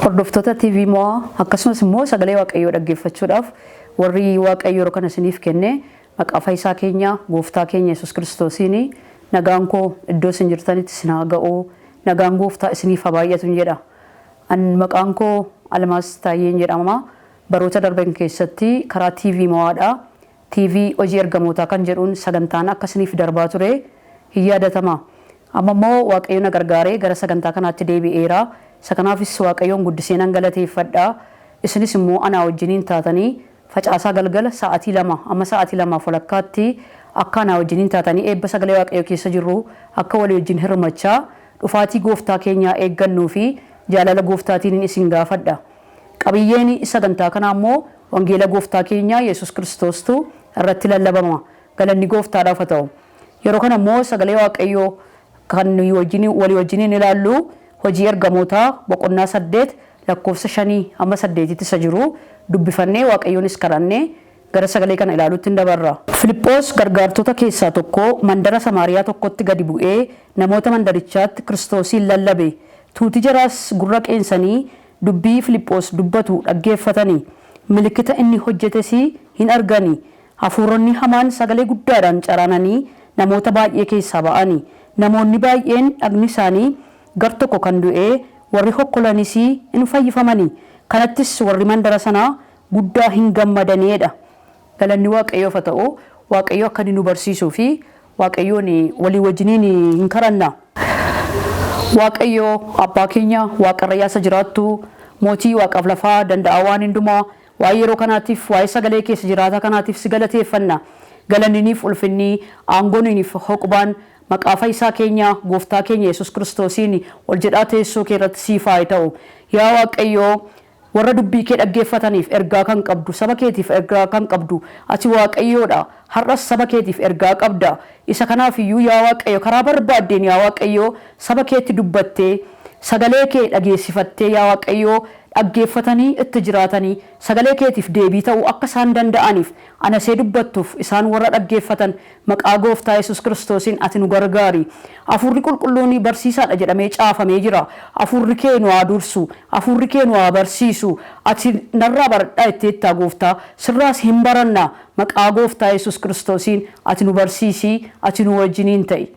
Hordoftoota TV Mo'aa akkasumas immoo sagalee Waaqayyoo dhaggeeffachuudhaaf warri Waaqayyoo kana isiniif kenne maqaa Fayyisaa keenya Gooftaa keenya Yesuus Kiristoosiin nagaan koo iddoo isin jirtanitti isin haa ga'u, nagaan Gooftaa isiniif haa baay'atu jedha. Maqaan koo Almaas Taayyeen jedhama. Baroota darban keessatti karaa TV Mo'aadha. TV hojii ergamootaa kan jedhuun sagantaan akka isiniif darbaa ture hin yaadatama. Amma immoo Waaqayyo na gargaaree gara sagantaa kanaatti deebi'eera. Sakanaafis Waaqayyoon guddisee nan galateeffadha. Isinis immoo anaa wajjiniin taatanii facaasaa galgala sa'aatii 2 amma sa'aatii 2 walakkaatti akka anaa wajjiniin taatanii eebba sagalee Waaqayyoo keessa jirru akka walii wajjin hirmachaa dhufaatii Gooftaa keenyaa eeggannuu fi jaalala Gooftaatiin isin gaafadha. Qabiyyeen sagantaa kanaa immoo wangeela Gooftaa keenyaa Yesuus Kiristoostu irratti lallabama. Galanni Gooftaadhaaf haa ta'u. Yeroo kana immoo sagalee Waaqayyoo kan walii wajjiniin ilaallu hojii ergamootaa boqonnaa 8 lakkoofsa 5 amma 8tti isa jiru dubbifannee Waaqayyoonis kadhannee gara sagalee kana ilaaluutti dabarra. Filiphos gargaartota keessaa tokko mandara Samaariyaa tokkotti gadi bu'ee namoota mandarichaatti Kiristoosiin lallabe. Tuuti jaraas gurra qeensanii dubbii Filiphos dubbatu dhaggeeffatanii milikkita inni hojjetes hin argani. Hafuuronni hamaan sagalee guddaadhaan caraananii namoota baay'ee keessaa ba'ani. Namoonni baay'een dhagni isaanii gar tokko kan du'ee warri hokkolanis hin fayyifamani. Kanattis warri mandara sanaa guddaa hin gammadaniidha. Galanni Waaqayyoof haa ta'u. Waaqayyo akka nu barsiisuu fi Waaqayyoon walii wajjiniin hin kadhanna. Waaqayyo abbaa keenya Waaqa Rayyaasa jiraattu mootii waaqaaf lafaa danda'a waan hundumaa waa'ee yeroo kanaatiif waa'ee sagalee keessa jiraata kanaatiif si galateeffanna. Galanniniif ulfinni aangooniif hoqbaan maqaa Fayyisaa keenya Gooftaa keenya Yesuus Kiristoosiin ol jedhaa teessoo kee irratti siif haa ta'u. Yaa Waaqayyoo warra dubbii kee dhaggeeffataniif ergaa kan qabdu saba keetiif ergaa kan qabdu ati Waaqayyoodha. Har'as saba keetiif ergaa qabda. Isa kanaaf iyyuu yaa Waaqayyo karaa barbaaddeen yaa Waaqayyo saba keetti dubbattee sagalee kee dhageessifattee yaa Waaqayyo dhaggeeffatanii itti jiraatanii sagalee keetiif deebii ta'uu akka isaan danda'aniif anasee dubbattuuf isaan warra dhaggeeffatan maqaa Gooftaa Yesuus Kiristoosiin ati nu gargaari. Hafuurri qulqulluun barsiisaadha jedhamee caafamee jira. Hafuurri kee nu haa dursu, hafuurri kee nu haa barsiisu. Ati narraa baradhaa itteettaa Gooftaa sirraas hin baranna. Maqaa Gooftaa Yesuus Kiristoosiin ati nu barsiisi, ati nu wajjiniin ta'i.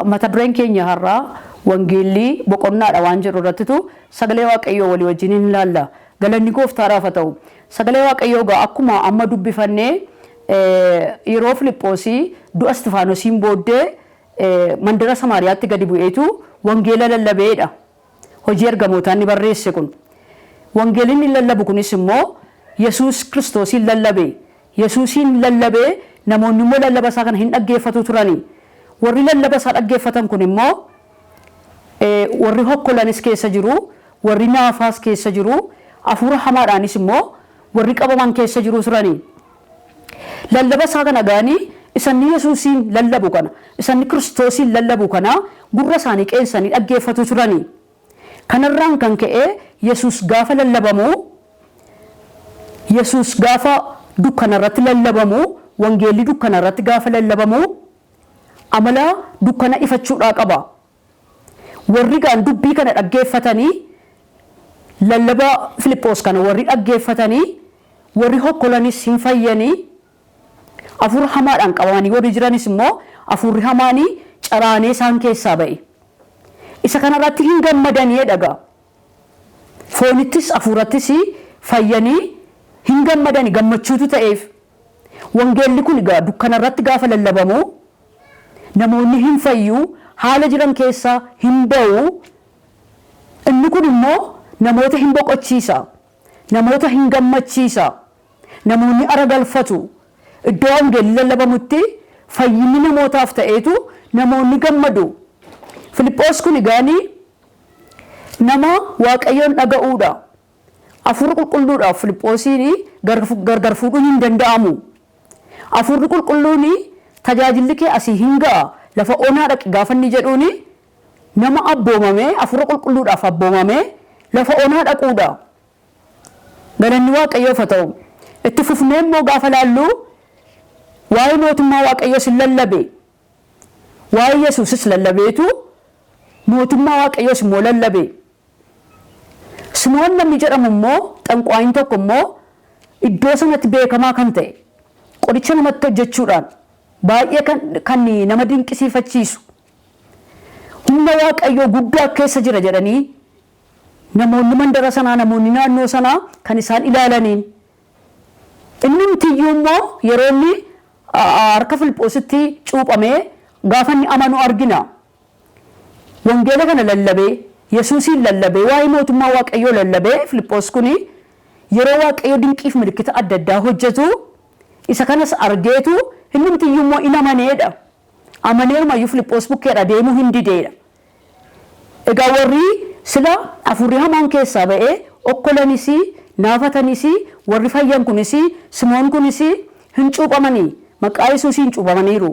Mata dureen keenya har'aa wangeelli boqonnaadha waan jedhu irrattitu sagalee Waaqayyoo walii wajjiniin ilaalla. Galanni Gooftaadhaaf haa ta'u. Sagalee Waaqayyoo gaa akkuma amma dubbifannee yeroo Filiphosii du'a Isxifaanosiin booddee mandara Samaariyaatti gadi bu'eetu wangeela lallabeedha. Hojii ergamootaan ni barreesse kun. Wangeelli inni lallabu kunis immoo Yesuus Kiristoosiin lallabe. Yesuusiin lallabee namoonni immoo lallaba isaa kana hin dhaggeeffatu turani. Warri lallaba isaa dhaggeeffatan kun immoo warri hokkolanis keessa jiru, warri naafaas keessa jiru, hafuura hamaadhaanis immoo warri qabaman keessa jiru turani. Lallaba isaa kana gaanii isanni Yesuusiin lallabu kana, isanni Kiristoosiin lallabu kana gurra isaanii qeensanii dhaggeeffatu turani. Kanarraan kan ka'e Yesuus gaafa lallabamu, Yesuus gaafa dukkanarratti lallabamu, wangeelli dukkanarratti gaafa lallabamu amala dukkana ifachuudhaa qaba. Warri gaan dubbii kana dhaggeeffatanii lallaba Filiphos kana warri dhaggeeffatanii warri hokkolanis hin fayyanii hafuura hamaadhaan qabamanii warri jiranis immoo hafuurri hamaanii caraanee isaan keessaa ba'e. Isa kanarratti hin gammadanii dhagaa. Foonittis hafuurattis fayyanii hin gammadanii gammachuutu ta'eef. Wangeelli kun egaa dukkanarratti gaafa lallabamu namoonni hin fayyuu haala jiran keessaa hin ba'u. Inni kun immoo namoota hin boqochiisa, namoota hin gammachiisa, namoonni aragalfatu. Iddoo wangeelli lallabamutti fayyinni namootaaf ta'eetu namoonni gammadu. Filiphos kun egaanii nama Waaqayyoon dhaga'uudha. Hafuura qulqulluudhaaf Filiphosiin gargar fuudhuun hin danda'amu. Hafuurri qulqulluun tajaajilli kee asii hin ga'a. Lafa onaa dhaqi gaafa inni jedhuuni nama abboomamee hafuura qulqulluudhaaf abboomamee lafa onaa dhaquudha. Galanni Waaqayyoof haa ta'u. Itti fufnee immoo gaafa laallu waa'ee mootummaa Waaqayyoos hin lallabe. Waa'ee Yesuusis lallabeetu mootummaa waaqayyoos immoo lallabe. Simoon namni jedhamu immoo xanqaayin tokko immoo iddoo sanatti beekamaa kan ta'e qoricha namatti hojjechuudhaan baay'ee kan nama dinqisiifachiisu humna waaqayyoo guddaa keessa jira jedhanii namoonni mandara sanaa namoonni naannoo sanaa kan isaan ilaalaniin inni mitiyyuu immoo yeroo inni harka Filiphoositti cuuphamee gaafa inni amanu argina. Wangeela kana lallabee Yesuusin lallabee waa'ee mootummaa waaqayyoo lallabee Filiphoos kuni yeroo waaqayyoo dinqiif milikkita adda addaa hojjetu isa kanas argeetu inni mitiyyuu immoo in amaneedha. Amaneerumayyuu Filiphoos bukkeedha deemuu hin dideedha. Egaa warri sila afurri hamaan keessaa ba'ee okkolanis naafatanis warri fayyan kunis Simoon kunis hin cuuphamanii maqaa Yesuusiin cuuphamaniiru.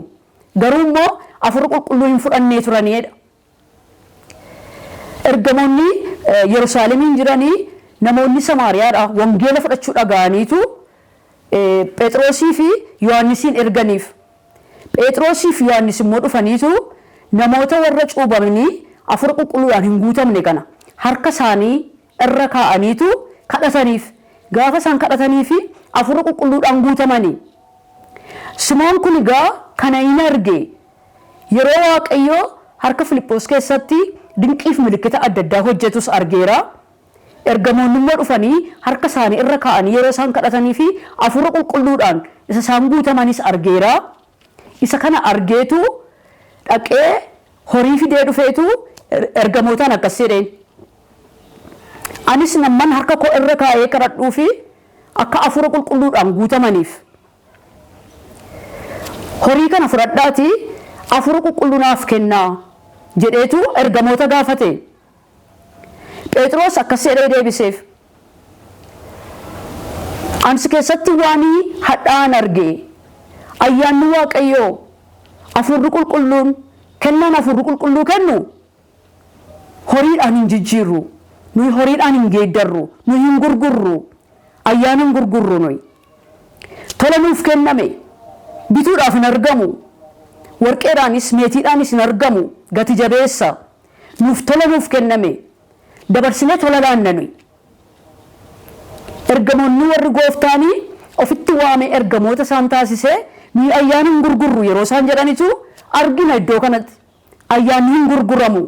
Garuu immoo afur qulqulluu hin fudhannee turaniidha. Ergamoonni Yerusaalemiin jiranii namoonni Samaariyaadha wangeela fudhachuu dhaga'aniitu Phexrosii fi Yohaannisiin erganiif. Phexrosii fi Yohaannis immoo dhufaniitu namoota warra cuuphamanii afur qulqulluudhaan hin guutamne kana harka isaanii irra kaa'aniitu kadhataniif. Gaafa isaan kadhatanii fi afur qulqulluudhaan guutamanii. Simoon kun egaa kana hin arge yeroo waaqayyoo harka Filiphoos keessatti dinqiif milikkita adda addaa hojjetus argeera. Ergamoonni immoo dhufanii harka isaanii irra kaa'anii yeroo isaan kadhatanii fi afur qulqulluudhaan isa isaan guutamanis argeera. Isa kana argeetu dhaqee horii fidee dhufeetu ergamootaan akkas jedheen. Anis namman harka koo irra kaa'ee kadhadhuu fi akka afur qulqulluudhaan guutamaniif. Horii kana fudhadhaati afur qulqulluu naaf kennaa jedheetu ergamoota gaafate. Phexros akkas jedhee deebiseef. Ansi keessatti waan hadhaan arge ayyaanni waaqayyoo afurri qulqulluun kennaan afurri qulqulluu kennu horiidhaan hin jijjiirru. Nuyi horiidhaan hin geeddarru. Nuyi hin gurgurru. Ayyaana hin gurgurru nuyi. Tola nuuf kenname bituudhaaf hin argamu. Warqeedhaanis meetiidhaanis hin argamu. Gati jabeessa. Nuuf tola nuuf kenname. Dabarsinee tola laanna nuyi. Ergamoonni warri gooftaanii ofitti waamee ergamoota isaan taasisee nuyi ayyaana hin gurgurru yeroo isaan jedhanitu argina iddoo kanatti. Ayyaanni hin gurguramu.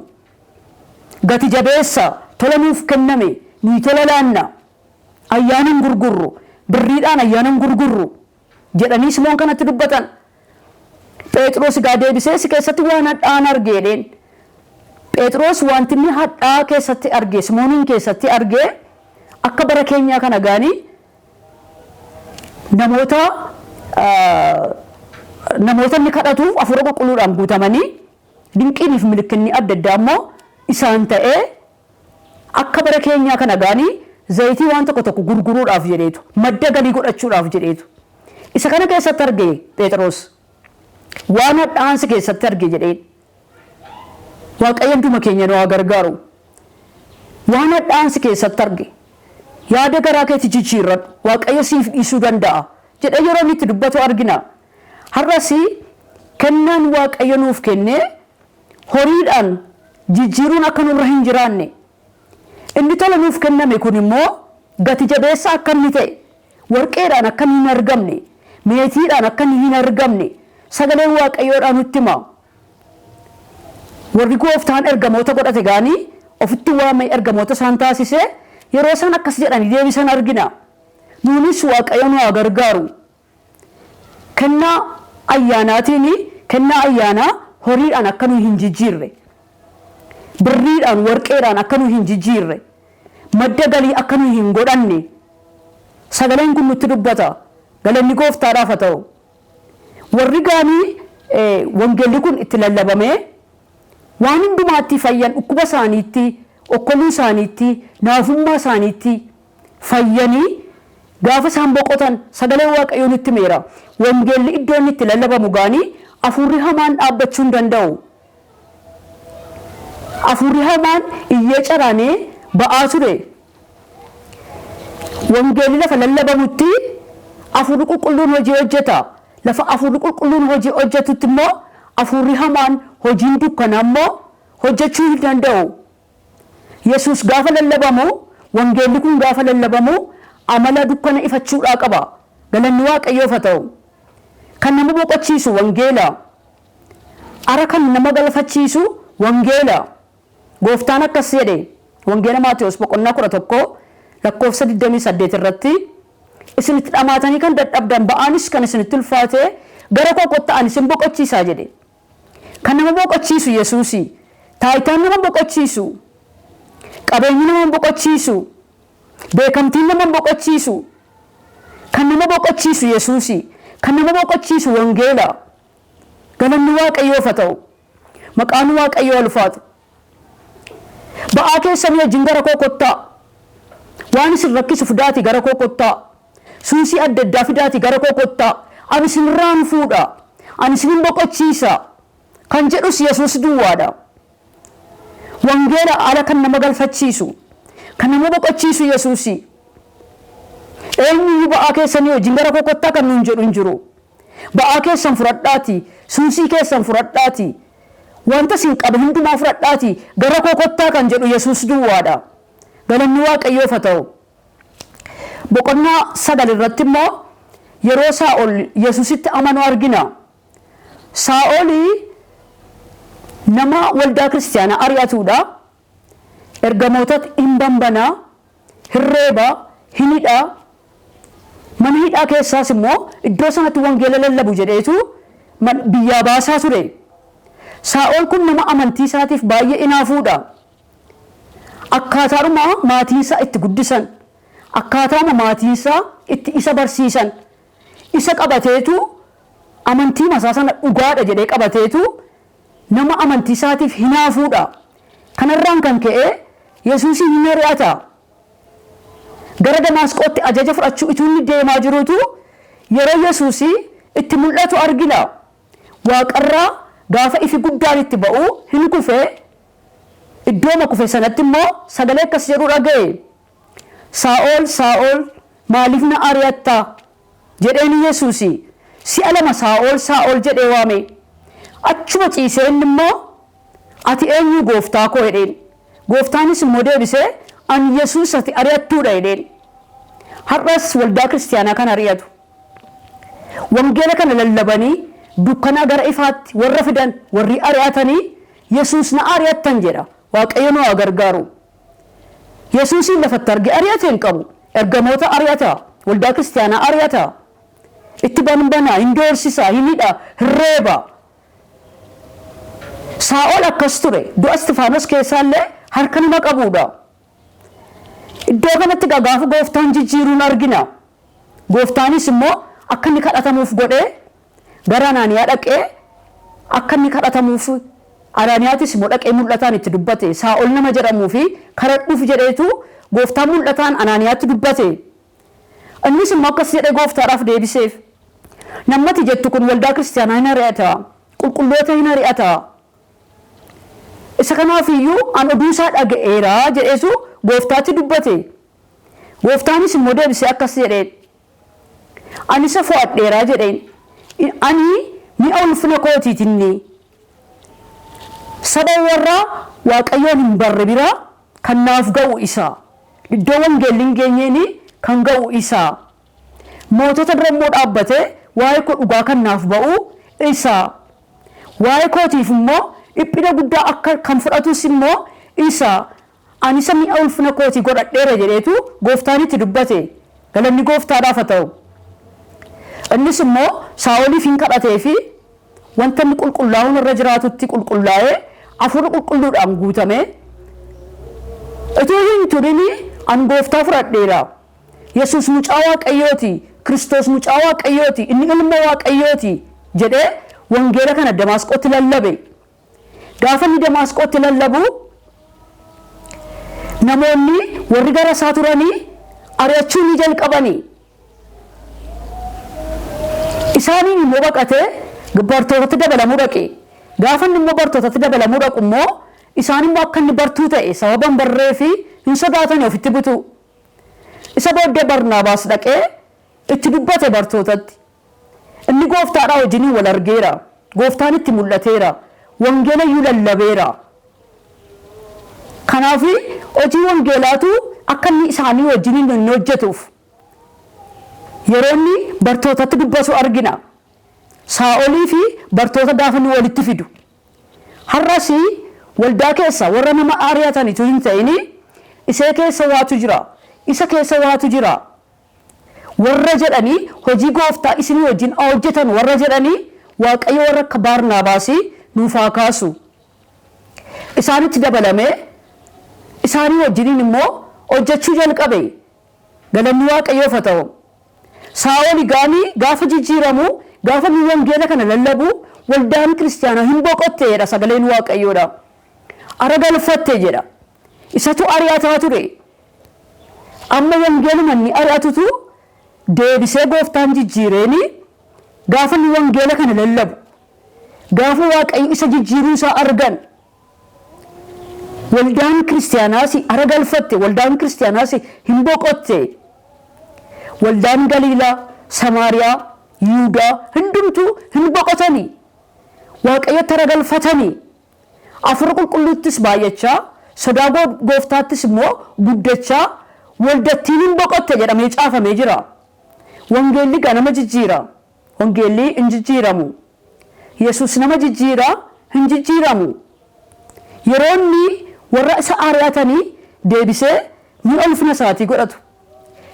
Gati jabeessa. Tola nuuf kenname nuyi tola laanna. Ayyaana hin gurgurru. Birriidhaan ayyaana hin gurgurru jedhanii Simoon kanatti dubbatan. Phexros gaa deebisee si keessatti waan hadhaan arge jedheen. Phexros wanti inni hadhaa keessatti arge Simoonin keessatti arge akka bara keenyaa kana gaanii namoota inni kadhatuuf afur qulqulluudhaan guutamanii dinqiiniif milikkinni adda addaa immoo isaan ta'ee akka bara keenyaa kana gaanii zayitii waan tokko gurguruudhaaf jedheetu madda galii godhachuudhaaf jedheetu isa kana keessatti arge Phexros waan hadhaansi keessatti arge jedheen. Waaqayyoon dhuma keenya nu gargaaru. Waan hadhaansi keessatti arge yaada garaa keetti jijjiirradhu waaqayyo siif dhiisuu danda'a jedhee yeroo inni itti dubbatu argina. Har'as kennaan waaqayyo nuuf kennee horiidhaan jijjiiruun akka nurra hin jiraanne. Inni tola nuuf kenname kun immoo gati jabeessa akka inni ta'e warqeedhaan akka hin argamne meetiidhaan akka hin argamne sagaleen waaqayyoodhaan nutti hima. Warri gooftaan ergamoota godhate gaanii ofitti waamee ergamoota isaan taasisee yeroo isaan akkas jedhanii deebisan argina. Nuunis waaqayyo nu gargaaru. Kennaa ayyaanaatiin kennaa ayyaanaa horiidhaan akka nu hin jijjiirre. Birriidhaan warqeedhaan akka nu hin jijjiirre. Madda galii akka nu hin godhanne. Sagaleen kun nutti dubbata. Galanni gooftaadhaaf haa ta'u. Warri gaanii wangeelli kun itti lallabamee waan hundumaatti fayyan dhukkuba isaaniitti okkoluu isaaniitti naafummaa isaaniitti fayyanii gaafa isaan boqotan sagalee waaqayyoo nutti meera. Wangeelli iddoo inni itti lallabamu gaanii afurri hamaan dhaabbachuu hin danda'u. Afurri hamaan iyyee caraanee ba'aa ture. Wangeelli lafa lallabamutti afurri qulqulluun hojii hojjeta. Lafa afurri qulqulluun hojii hojjetutti immoo afurri hamaan hojiin dukkanaa immoo hojjechuu hin danda'u. Yesuus gaafa lallabamu wangeelli kun gaafa lallabamu amala dukkana ifachuudhaa qaba. Galanni Waaqayyoof haa ta'u. Kan nama boqochiisu wangeela. Ara kan nama galfachiisu wangeela. Gooftaan akkas jedhe wangeela Maatewos boqonnaa 11 lakkoofsa 28 irratti isinitti dhamaatanii kan dadhabdan ba'aanis kan isinitti ulfaate gara koo kottaa ani isin boqochiisaa jedhe. Kan nama boqochiisu Yesuusi. Taayitaan nama boqochiisu. Qabeenyi nama boqochiisu. Beekamtiin nama boqochiisu. Kan nama boqochiisu Yesuusi. Kan nama boqochiisu wangeela. Galanni Waaqayyoof haa ta'u. Maqaan Waaqayyoo ulfaatu. Ba'aa keessanii wajjin gara koo kottaa. Waan isin rakkisu fidaati gara koo kottaa. Suusii adda addaa fidaati gara koo kottaa. Ani isinirraan fuudha. Ani isin boqochiisa. Kan jedhus Yesuus duwwaadha. Wangeela ala kan nama galfachiisu. Kan nama boqochiisu Yesuusi. Eenyuyyuu ba'aa keessanii wajjin gara koo kottaa kan nuun jedhu hin jiru. Ba'aa keessan fudhadhaati. Suusii keessan fudhadhaati. Wanta isin qabu hundumaa fudhadhaati. Gara koo kottaa kan jedhu Yesuus duwwaadha. Galanni Waaqayyoof haa ta'u. Boqonnaa 9 irratti immoo yeroo Saa'ol Yesuusitti amanu argina. Saa'oli nama waldaa kiristaanaa ari'atuudha. Ergamootatti hin banbanaa, hin reebaa, hin hidhaa. Mana hidhaa keessaas immoo iddoo sanatti wangeela lallabu jedheetu biyyaa baasaa ture. Saa'ol kun nama amantii isaatiif baay'ee inaafuudha. Akkaataadhuma maatiinsaa itti guddisan. Akkaataadhuma maatiinsaa itti isa barsiisan. Isa qabateetu amantii masaa sana dhugaadha jedhee qabateetu nama amantii isaatiif hinaafuudha. Kanarraan kan ka'e Yesuusin hin ari'ata. Gara Damaasqootti ajaja fudhachuu utuu inni deemaa jirutu yeroo Yesuusi itti mul'atu argina. Waaqarraa gaafa ifi guddaan itti ba'u hin kufee iddooma kufe sanatti immoo sagalee akkas jedhu dhaga'e. Saa'ol Saa'ol maaliif na ari'atta jedheen Yesuusi. Si'a 2 Saa'ol Saa'ol jedhee waame. Achuma ciisee inni immoo ati eenyu gooftaa koo jedheen. Gooftaanis immoo deebisee ani Yesuus ati ari'attuudha jedheen. Har'as waldaa kiristaanaa kan ari'atu. Wangeela kana lallabanii dukkanaa gara ifaatti warra fidan warri ari'atanii Yesuus na ari'attan jedha. Waaqayyo nu haa gargaaru. Yesuusin lafatti arge ari'ate hin qabu. Ergamoota ari'ata. Waldaa kiristaanaa ari'ata. Itti banbanaa, hin doorsisa, hin hidha, hin reeba. Saa'ol akkas ture. Du'a Istifaanos keessaallee harka nama qabuudha. Iddoo kanatti gaafa gooftaan jijjiiruun argina. Gooftaanis immoo akka inni kadhatamuuf godhee gara Anaaniyaa dhaqee akka inni kadhatamuuf Anaaniyaatis immoo dhaqee mul'ataan itti dubbate. Saa'ol nama jedhamuu fi kadhadhuuf jedheetu gooftaan mul'ataan Anaaniyaatti dubbate. Innis immoo akkas jedhee gooftaadhaaf deebiseef. Namni jettu kun waldaa kiristaanaa hin ari'ata. Qulqulloota hin ari'ata. Isa kanaafiyyuu an oduu isaa dhaga'eera jedheetu gooftaatti dubbate. Gooftaanis immoo deebisee akkas jedheen. Ani isa fo'adheeraa jedheen. Ani mi'a ulfina kootiitinni. Saba warra Waaqayyoon hin barre bira kan naaf ga'u isaa. Iddoo wangeelli hin geenyeeni kan ga'u isaa. Mootota bira immoo dhaabbatee waa'ee koo dhugaa kan naaf ba'u isaa. Waa'ee kootiif immoo dhiphina guddaa akka kan fudhatus immoo isaa. Ani isa mi'a ulfina kootii godhadheera jedheetu gooftaanitti dubbate. Galanni gooftaadhaaf haa ta'u. Innis immoo Saa'oliif hin kadhatee fi wanta inni qulqullaa'uun irra jiraatutti qulqullaa'ee hafuura qulqulluudhaan guutame. Utuu hin turin an gooftaa fudhadheera. Yesuus mucaa Waaqayyooti. Kiristoos mucaa Waaqayyooti. Inni ilma Waaqayyooti jedhee wangeela kana Damaasqootti lallabe. Gaafa inni Damaasqootti lallabu namoonni warri gara isaa turanii ari'achuu ni jalqabanii. Isaaniin immoo baqatee bartootatti dabalamuu dhaqe. Gaafa inni immoo bartootatti dabalamuu dhaqu immoo isaan immoo akka inni bartuu ta'e sababa hin barree fi hin sodaatanii ofitti butu. Isa booddee Barnaabaas dhaqee itti dubbate bartootatti. Inni gooftaadhaa wajjin wal argeera. Gooftaan itti mul'ateera. Wangeela iyyuu lallabeera. kanaafi hojii wangeelaatu akka inni isaanii wajjin hin hojjetuuf yeroo inni bartootatti dubbatu argina. Saa'olii fi bartoota gaafa inni walitti fidu har'as waldaa keessa warra nama ari'atanitu hin ta'in isa keessa waatu jira, isa keessa waatu jira warra jedhanii hojii gooftaa isinii wajjin hojjetan warra jedhanii Waaqayyo warra akka Baarnaabaas nuuf haa kaasu. Isaanitti dabalamee isaanii wajjiniin immoo hojjechuu jalqabe. Galanni Waaqayyoof haa ta'u. Saa'ol gaafa jijjiiramu gaafa inni wangeela kana lallabu waldaan kiristaanaa hin boqotte jedha sagaleen Waaqayyoodha. Ara galfatte jedha. Isatu ari'ataa ture. Amma wangeeluma inni ari'atutu deebisee gooftaan jijjiireeni gaafa inni wangeela kana lallabu gaafa Waaqayyo isa jijjiiruu isaa argan waldaan kiristaanaas ara galfatte, waldaan kiristaanaas hin boqotte. Waldaan Galiilaa, Samaariyaa, Yihuudaa hundumtuu hin boqotanii Waaqayyotti ara galfatanii Hafuura Qulqulluuttis baay'achaa sodaa gooftaattis immoo guddachaa waldattiin hin boqotte jedhamee caafamee jira. Wangeelli nama jijjiira. Wangeelli hin jijjiiramu. Yesuus nama jijjiira, hin jijjiiramu. Yeroo inni warra isa ari'atanii deebisee ni ulfina isaatii godhatu.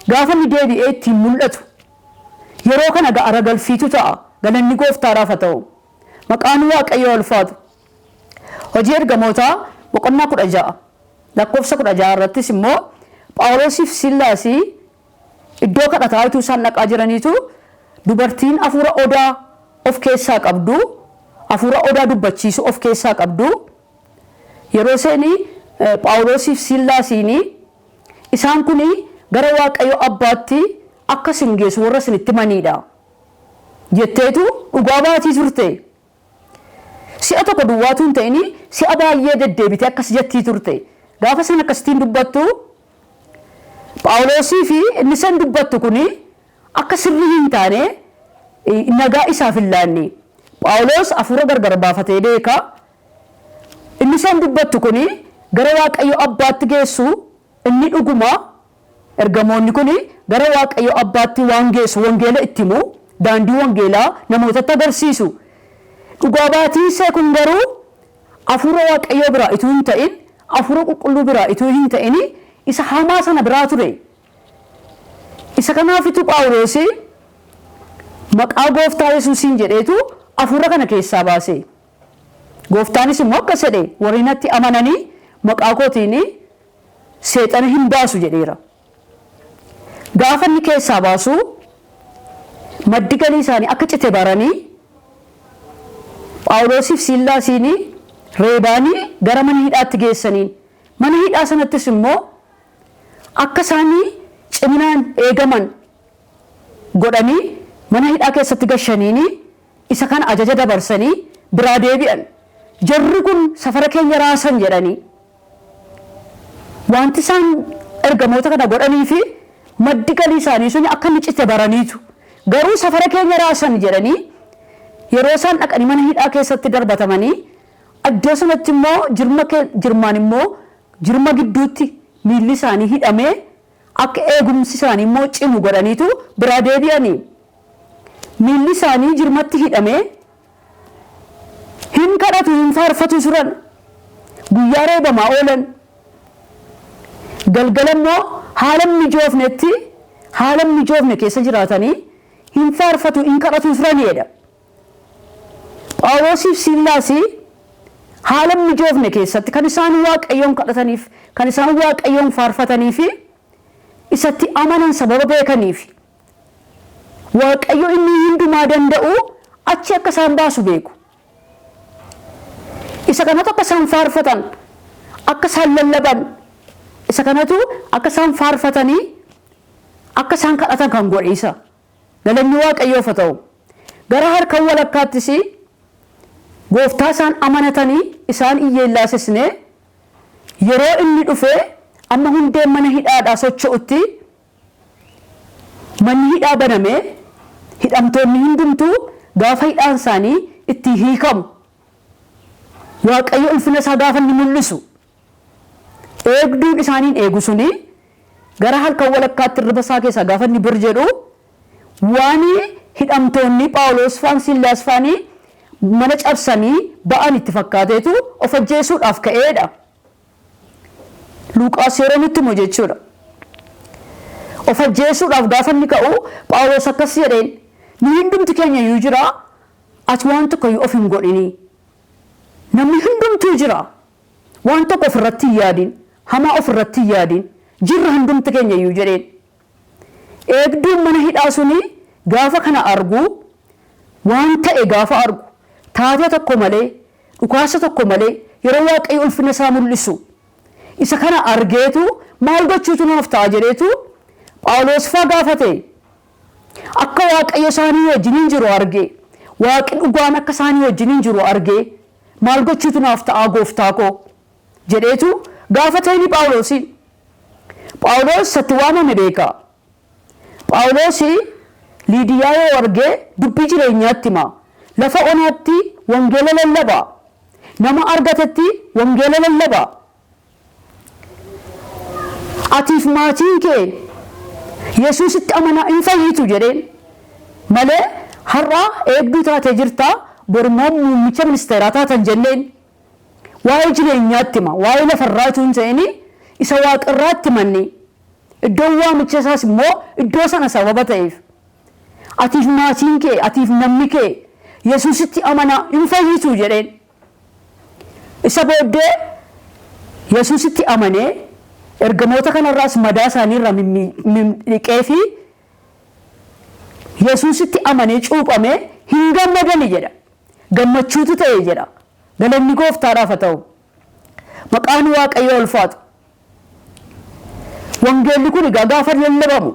Gaafa inni deebi'ee ittiin mul'atu. Yeroo kana ara galfiitu ta'a. Galanni gooftaadhaaf haa ta'u. Maqaan Waaqayyoo ulfaatu. Hojii ergamootaa boqonnaa 16 lakkoofsa 16 irrattis immoo Phaawulosiif Sillaasii iddoo kadhataa utuu isaan dhaqaa jiraniitu dubartiin hafuura odaa of keessaa qabdu, hafuura odaa dubbachiisu of keessaa qabdu. Yeroo seeni Phaawulosiif Sillaasiin isaan kun gara Waaqayyo Abbaatti akka isin geessu warra isinitti maniidha jetteetu dhugaa baatii turte. Si'a tokko duwwaatu hin ta'in si'a baay'ee deddeebitee akkas jettii turte. Gaafa isin akkasitiin dubbattu Phaawulosii fi inni san dubbattu kun akka sirrii hin taane nagaa isaaf hin laanne. Phaawulos hafuura gargar baafatee beeka. Inni san dubbattu kun gara Waaqayyo Abbaatti geessu inni dhuguma ergamoonni kun gara Waaqayyo Abbaatti waan geessu wangeela itti himu daandii wangeelaa namootatti agarsiisu. Dhugaa baatii isaa kun garuu hafuura Waaqayyoo biraa ituu hin ta'in hafuura qulqulluu biraa ituu hin ta'in isa hamaa sana biraa ture. Isa kanaafitu Phaawulos maqaa gooftaa Yesuusiin jedheetu hafuura kana keessaa baase. Gooftaanis immoo akkas jedhe warri natti amananii maqaa kootiin seexana hin baasu jedheera. Gaafa inni keessaa baasu maddi galii isaanii akka cite baranii Phaawulosiif Sillaasiin reebaanii gara mana hidhaatti geessaniin mana hidhaa sanattis immoo akka isaanii ciminaan eegaman godhanii mana hidhaa keessatti gashaniin isa kana ajaja dabarsanii biraa deebi'an. Jarri kun safara keenya raasan jedhanii wanti isaan ergamoota kana godhanii fi maddi galii isaanii sun akka inni cite baraniitu garuu safara keenya raasan jedhanii yeroo isaan dhaqanii mana hidhaa keessatti darbatamanii addoo sanatti immoo jirmaan immoo jirma gidduutti miilli isaanii hidhamee akka eegumsi isaanii immoo cimu godhaniitu biraa deebi'anii. Miilli isaanii jirmatti hidhamee hin kadhatu hin faarfatu turan guyyaa reebamaa oolan galgala immoo haala mijoofne keessa jiraatanii hin faarfatu hin kadhatu turanidha. Phaawulosiif Sillaasii haala mijoofne keessatti kan isaan Waaqayyoon kadhataniif kan isaan Waaqayyoon faarfataniif isatti amanan sababa beekaniif Waaqayyo inni hundumaa danda'u achi akka isaan baasu beeku. Isa kanatu akka isaan faarfatan akka isaan lallaban isa kanatu akka isaan faarfatanii akka isaan kadhatan kan godhe isa. Galanni Waaqayyoof haa ta'u. Gara harka walakkaattis gooftaa isaan amanatanii isaan iyyeellaasisne yeroo inni dhufee amma hundeen mana hidhaadhaa socho'utti manni hidhaa banamee hidhamtoonni hundumtuu gaafa hidhaan isaanii itti hiikamu Waaqayyo ulfina isaa gaafa inni mul'isu eegduun isaaniin eegu suni gara halkan walakkaatti irribasaa keessa gaafa inni bir jedhu waan hidhamtoonni Phaawulos faan Siilaas faanii mana cabsanii ba'an itti fakkaateetu of ajjeesuudhaaf ka'eedha. Luqaas yeroo nutti himu jechuudha. Of ajjeesuudhaaf gaafa inni ka'u Phaawulos akkas jedheen nu hundumti keenya iyyuu jira ati waan tokko iyyuu of hin godhini. Namni hundumtuu jira waan tokko ofirratti hin yaadin hamaa ofirratti hin yaadin jirra hundumti keenya iyyuu jedheen. Eegduun mana hidhaa suni gaafa kana argu waan ta'e gaafa argu taatee tokko malee dhukaasa tokko malee yeroo Waaqayyo ulfina isaa mul'isu isa kana argeetu maal gochuutu naaf ta'a jedheetu Phaawulos faa gaafate. Akka Waaqayyo isaanii wajjiniin jiru arge Waaqni dhugaan akka isaanii wajjiniin jiru arge maal gochuutu naaf ta'a gooftaa koo jedheetu gaafate ni Phaawulosiin. Phaawulos satti waamame beeka. Phaawulos Liidiyaa yoo arge dubbii jireenyaatti hima. Lafa onaatti wangeela lallaba. Nama argatetti wangeela lallaba. Atiif maatiin kee Yesuusitti amanaa hin fayyitu jedheen malee har'a eegduu taatee jirta bormoo muummicha ministeeraa taatan jenneen waa'ee jireenyaatti hima waa'ee lafarraatu hin ta'ini isa waaqarraatti manni iddoon waamicha isaas immoo iddoo sana sababa ta'eef atiif maatiin kee atiif namni kee Yesuusitti amanaa hin fayyitu jedheen. Isa booddee Yesuusitti amanee ergamoota kanarraas madaa isaaniirra dhiqee fi Yesuusitti amanee cuuphamee hin gammadani jedha. Gammachuutu ta'e jedha. Galanni gooftaadhaaf haa ta'u. Maqaan Waaqayyoo ulfaatu. Wangeelli kun gaafa lallabamu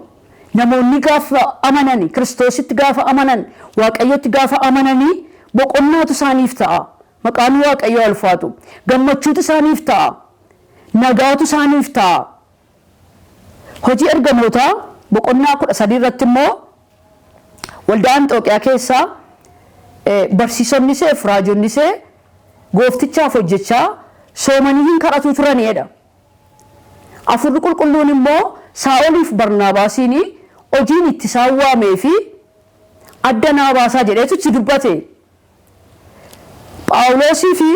namoonni gaafa amananii Kiristoositti gaafa amanan Waaqayyotti gaafa amananii boqonnaatu isaaniif ta'a. Maqaan Waaqayyoo ulfaatu. Gammachuutu isaaniif ta'a. Nagaatu isaaniif ta'a. Hojii ergamootaa boqonnaa 13 irratti immoo waldaa Anxooqiyaa keessaa barsiisonni see raajonni see gooftichaaf hojjechaa soomanii hin kadhatu turanidha. Hafuurri qulqulluun immoo Saa'oliif Barnaabaasiin hojiin itti isaan waamee fi adda naa baasaa jedheetu itti dubbate. Phaawulosii fi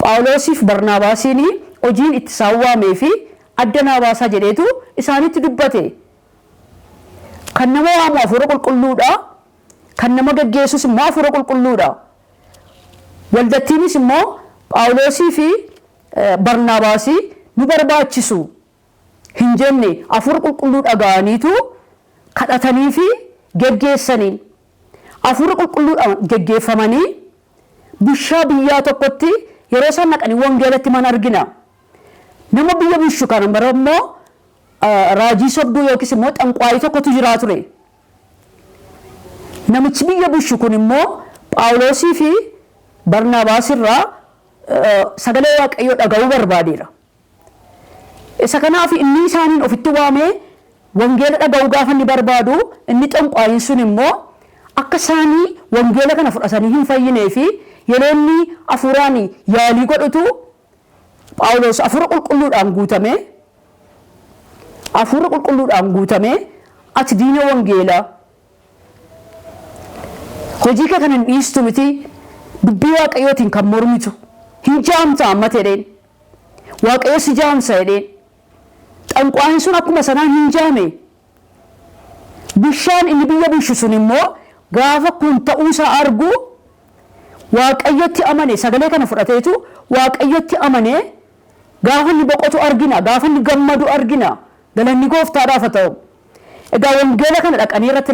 Phaawulosiif Barnaabaasiin hojiin itti isaan waamee fi adda naa baasaa jedheetu isaanitti dubbate. Kan nama waamu hafuura qulqulluudha. Kan nama gaggeessus immoo hafuura qulqulluudha. Waldattiinis immoo Phaawulosii fi Barnaabaasii nu barbaachisu hin jenne hafuura qulqulluu dhaga'aniitu kadhatanii fi geggeessaniin hafuura qulqulluudhaan geggeeffamanii bushaa biyyaa tokkotti yeroo isaan naqanii wangeelatti mana argina. Nama biyya bushu kana bara immoo raajii sobduu yookiis immoo xanqwaayii tokkotu jiraa ture. Namichi biyya bushu kun immoo Phaawulosii fi Barnaabaas irraa sagalee Waaqayyoo dhaga'uu barbaadeera. Isa kanaaf inni isaaniin ofitti waamee wangeela dhaga'uu gaafa inni barbaadu inni xanqwaayiin sun immoo akka isaanii wangeela kana fudhatanii hin fayyinee fi yeroo inni hafuuraan yaalii godhatu Phaawulos hafuura qulqulluudhaan guutamee ati diina wangeelaa hojii kee kana hin dhiistu miti dubbii Waaqayyootiin kan mormitu hin jaamta amma jedheen Waaqayyo si jaamsa jedheen. Xanqwaayiin sun akkuma sanaan hin jaame. Bishaan inni biyya bushu sun immoo gaafa kun ta'uu isaa argu Waaqayyotti amane sagalee kana fudhateetu Waaqayyotti amane gaafa inni boqotu argina gaafa inni gammadu argina. Galanni gooftaadhaaf haa ta'u. Egaa wangeela kana dhaqanii irratti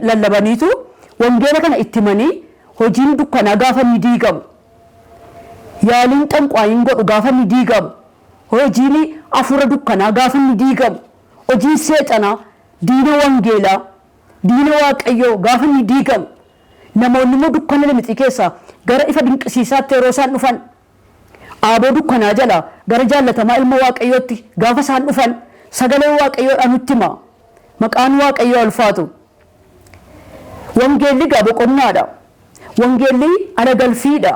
lallabaniitu wangeela kana itti himanii hojiin dukkanaa gaafa inni diigamu. Yaaliin xanqwaayiin godhu gaafa inni diigamu. Hojiin hafuura dukkanaa gaafa inni diigamu. Hojiin seexanaa diina wangeelaa diina Waaqayyoo gaafa inni diigamu. Namoonni immoo dukkana limixii keessaa gara ifa dinqisiisaatti yeroo isaan dhufan aaboo dukkanaa jala gara jaallatamaa ilma Waaqayyootti gaafa isaan dhufan sagalee Waaqayyoodhaan nutti hima. Maqaan Waaqayyoo ulfaatu. Wangeelli boqonnaadha. Wangeelli alagalfiidha.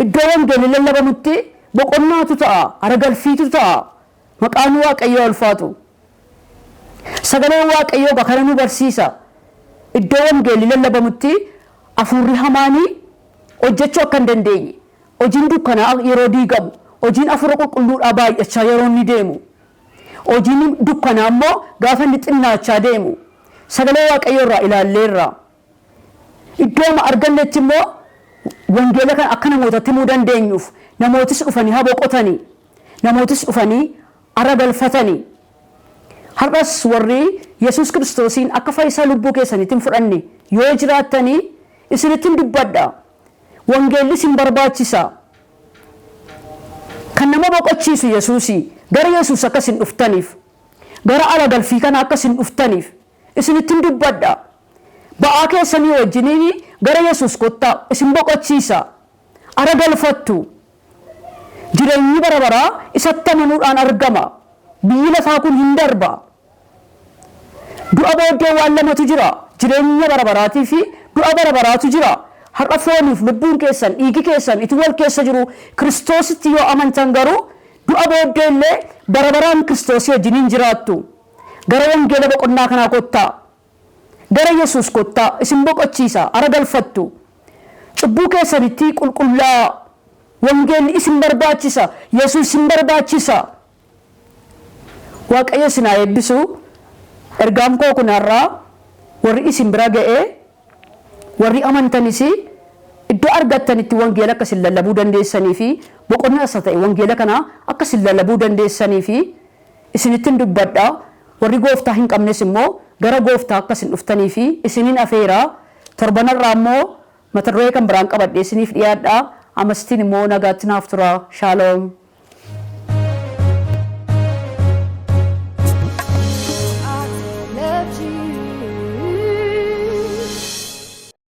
iddoo wangeelli lallabamutti boqonnaatu ta'a, aragalfiitu ta'a. Maqaan Waaqayyoo ulfaatu. Sagaleen Waaqayyoo kana nu barsiisa. Iddoo wangeelli lallabamutti hafuurri hamaanii hojjechuu akka hin dandeenye, hojiin dukkanaa yeroo diigamu, hojiin hafuura qulqulluudhaa baay'achaa yeroo inni deemu, hojiin dukkanaa immoo gaafa inni xinnaachaa deemu sagalee Waaqayyoo irraa ilaalleerra. Iddoo argannetti immoo wangeela kana akka namootatti himuu dandeenyuuf namootis dhufanii haa boqotanii, namootis dhufanii aragalfatanii. Har'as warri Yesuus Kiristoosiin akka fayyisaa lubbuu keessanitti hin fudhanne yoo jiraattanii isinittiin dubbadha. Wangeelli isin barbaachisa. Kan nama boqochiisu Yesuusii gara Yesuus akka isin dhuftaniif, gara aragalfii kana akka isin dhuftaniif isinittiin dubbadha. Ba'aa keessanii wajjiniin gara Yesuus kottaa, isin boqochiisa. Aragalfattu. Jireenyi bara baraa isatti amanuudhaan argama. Biyyi lafaa kun hin darba. Du'a booddee waan lamatu jira. Jireenya bara baraatii fi du'a bara baraatu jira. Har'a fooniif lubbuun keessan, dhiigi keessan itti wal keessa jiru Kiristoositti yoo amantan garuu du'a booddee illee bara baraan Kiristoosii wajjiniin jiraattu. Gara wangeela boqonnaa kanaa kottaa. Gara Yesuus kottaa, isin boqochiisa, aragalfattu. Cubbuu keessanitti qulqullaa'aa. Wangeelli isin barbaachisa. Yesuus isin barbaachisa. Waaqayyo isin haa eebbisu. Ergaan koo kunarraa warri isin bira ga'ee, warri amantanis iddoo argattanitti wangeela akka isin lallabuu dandeessanii fi boqonnaa isa ta'e wangeela kana akka isin lallabuu dandeessanii fi isinittiin dubbadha. Warri gooftaa hin qabnes immoo gara gooftaa akka isin dhuftanii fi isiniin afeera. Torbanarraa immoo mata duree kan biraan qabadhee isiniif dhiyaadha. Amastiin immoo nagaatti naaf tura. Shaaloom.